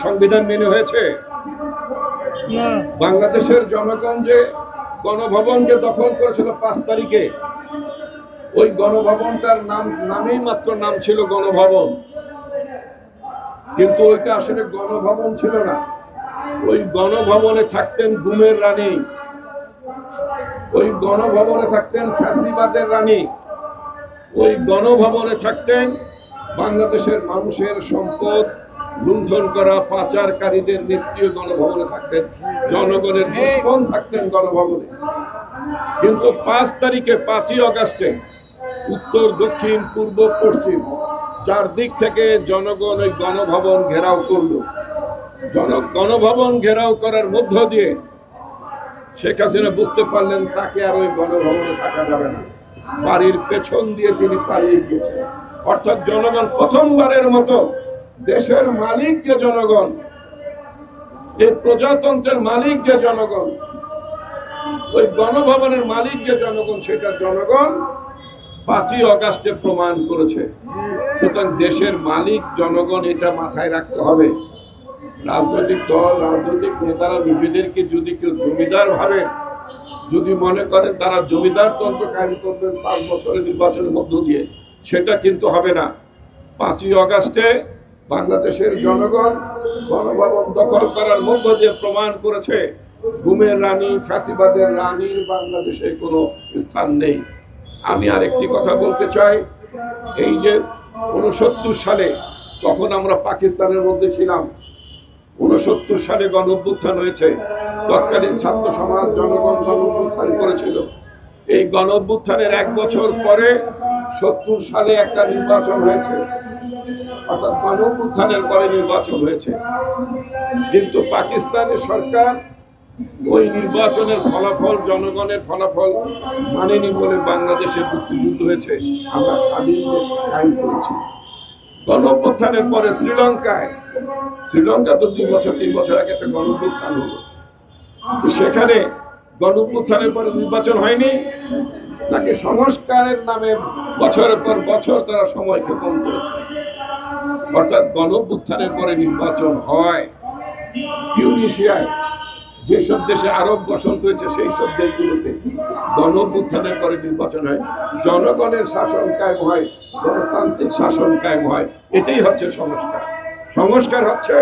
সংবিধান মেনে হয়েছে? বাংলাদেশের জনগণ যে গণভবনকে দখল করেছিল 5 তারিখে, ওই গণভবনটার নামেই মাত্র নাম ছিল গণভবন, কিন্তু ওইটা আসলে গণভবন ছিল না। ওই গণভবনে থাকতেন গুমের রানী, ওই গণভবনে থাকতেন ফ্যাসিবাদের রানী, ওই গণভবনে থাকতেন বাংলাদেশের মানুষের সম্পদ লুণ্ঠন করা পাচারকারীদের নেত্রী, গণভবনে থাকতেন জনগণের দুশ্মন থাকতেন গণভবনে। কিন্তু 5 তারিখে 5ই আগস্টে উত্তর দক্ষিণ পূর্ব পশ্চিম চারদিক থেকে জনগণ ওই গণভবন ঘেরাও করলো। গণভবন ঘেরাও করার মধ্য দিয়ে শেখ হাসিনা বুঝতে পারলেন তাকে আর ওই গণভবনে থাকা যাবে না, বাড়ির পেছন দিয়ে তিনি পালিয়ে গিয়েছেন। অর্থাৎ জনগণ প্রথমবারের মতো, দেশের মালিক যে জনগণ, এই প্রজাতন্ত্রের মালিক যে জনগণ, ওই গণভবনের মালিক যে জনগণ, সেটা জনগণ 5ই আগস্টে প্রমাণ করেছে। সুতরাং দেশের মালিক জনগণ, এটা মাথায় রাখতে হবে। রাজনৈতিক দল, রাজনৈতিক নেতারা নিজেদেরকে যদি কেউ জমিদার ভাবে, যদি মনে করেন তারা জমিদার তন্ত্র কায়েম করবেন 5 বছরের নির্বাচনের মধ্য দিয়ে, সেটা কিন্তু হবে না। 5ই আগস্টে বাংলাদেশের জনগণ গণভবন দখল করার মধ্য দিয়ে প্রমাণ করেছে গুমের রানী, ফ্যাসিবাদের রানীর বাংলাদেশে কোনো স্থান নেই। আমি আরেকটি কথা বলতে চাই, এই যে 69 সালে, তখন আমরা পাকিস্তানের মধ্যে ছিলাম, 69 সালে গণ অভ্যুত্থান হয়েছে, তৎকালীন ছাত্র সমাজ জনগণ গণ অভ্যুত্থান করেছিল। এই গণ অভ্যুত্থানের 1 বছর পরে 70 সালে একটা নির্বাচন হয়েছে, অর্থাৎ গণ অভ্যুত্থানের পরে নির্বাচন হয়েছে। কিন্তু পাকিস্তানের সরকার ওই নির্বাচনের ফলাফল, জনগণের ফলাফল মানেনি বলে বাংলাদেশে মুক্তিযুদ্ধ হয়েছে, আমরা স্বাধীন দেশ কায়েম করেছি। গণ অভ্যুত্থানের পরে শ্রীলঙ্কা তো 2 বছর 3 বছর আগে একটা গণ অভ্যুত্থান হলো, তো সেখানে গণ অভ্যুত্থানের পরে নির্বাচন হয়নি, নাকি সংস্কারের নামে বছরের পর বছর তারা সময় ক্ষেপণ করেছে। অর্থাৎ গণ অভ্যুত্থানের পরে নির্বাচন হয়। টিউনিশিয়ায়, যেসব দেশে আরব বসন্ত হয়েছে সেই সব দেশগুলোতে গণ অভ্যুত্থানের পরে নির্বাচন হয়, জনগণের শাসন কায়েম হয়, গণতান্ত্রিক শাসন কায়েম হয়। এটাই হচ্ছে সংস্কার। সংস্কার হচ্ছে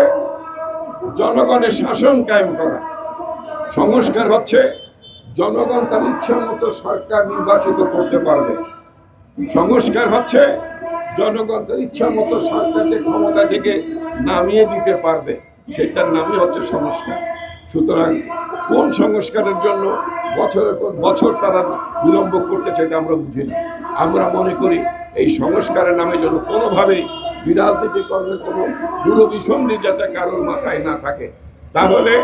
জনগণের শাসন কায়েম করা। সংস্কার হচ্ছে জনগণ তার ইচ্ছা মতো সরকার নির্বাচিত করতে পারবে। সংস্কার হচ্ছে জনগণ তার ইচ্ছা মতো সরকারকে ক্ষমতা থেকে নামিয়ে দিতে পারবে, সেটার নামই হচ্ছে সংস্কার। সুতরাং কোন সংস্কারের জন্য বছরের পর বছর তারা বিলম্ব করতেছে, এটা আমরা বুঝি না। আমরা মনে করি এই সংস্কারের নামে যেন কোনোভাবেই বিরাজনীতি কর্মের কোনো দূরভিসন্ধি যাতে কারোর মাথায় না থাকে। তাহলে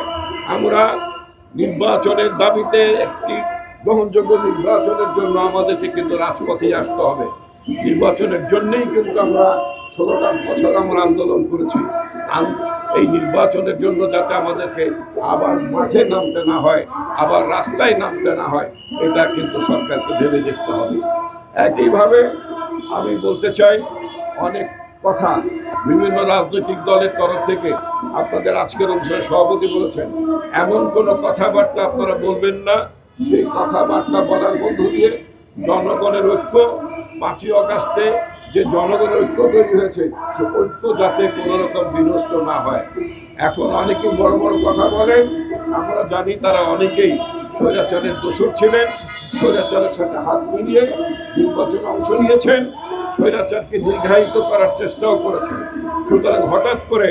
আমরা নির্বাচনের দাবিতে, একটি গ্রহণযোগ্য নির্বাচনের জন্য আমাদেরকে কিন্তু রাজপথে আসতে হবে। নির্বাচনের জন্যই কিন্তু আমরা 16টা বছর আমরা আন্দোলন করেছি। এই নির্বাচনের জন্য যাতে আমাদেরকে আবার মাঠে নামতে না হয়, আবার রাস্তায় নামতে না হয়, এটা কিন্তু সরকারকে ভেবে দেখতে হবে। একইভাবে আমি বলতে চাই, অনেক কথা বিভিন্ন রাজনৈতিক দলের তরফ থেকে আপনাদের আজকের অনুষ্ঠানে সভাপতি বলেছেন, এমন কোনো কথাবার্তা আপনারা বলবেন না যে কথাবার্তা বলার মধ্য দিয়ে জনগণের ঐক্য, 5ই আগস্টে যে জনগণের ঐক্য তৈরি হয়েছে, সে ঐক্য যাতে কোনো রকম বিনষ্ট না হয়। এখন অনেকে বড় বড় কথা বলেন, আমরা জানি তারা অনেকেই স্বৈরাচারের দোষর ছিলেন, স্বৈরাচারের সাথে হাত মিলিয়ে নির্বাচনে অংশ নিয়েছেন, স্বৈরাচারকে দীর্ঘায়িত করার চেষ্টাও করেছেন। সুতরাং হঠাৎ করে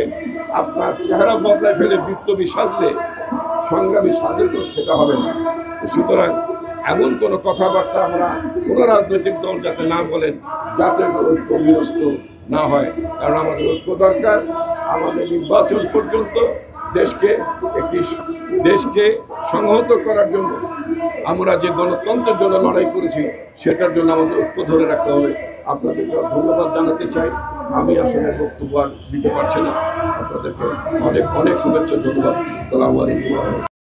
আপনার চেহারা বদলায় ফেলে বিপ্লবী সাজলে সংগ্রামী সাজলে তো সেটা হবে না। সুতরাং এমন কোনো কথাবার্তা আমরা কোনো রাজনৈতিক দল যাতে না বলেন, যাতে ঐক্য বিনষ্ট না হয়। কারণ আমাদের ঐক্য দরকার। আমাদের নির্বাচন পর্যন্ত দেশকে সংহত করার জন্য, আমরা যে গণতন্ত্রের জন্য লড়াই করেছি, সেটার জন্য আমাদের ঐক্য ধরে রাখতে হবে। আপনাদেরকে ধন্যবাদ জানাতে চাই। আমি আসলে বক্তব্য দিতে পারছি না। আপনাদেরকে অনেক অনেক শুভেচ্ছা, ধন্যবাদ। আসসালামু আলাইকুম।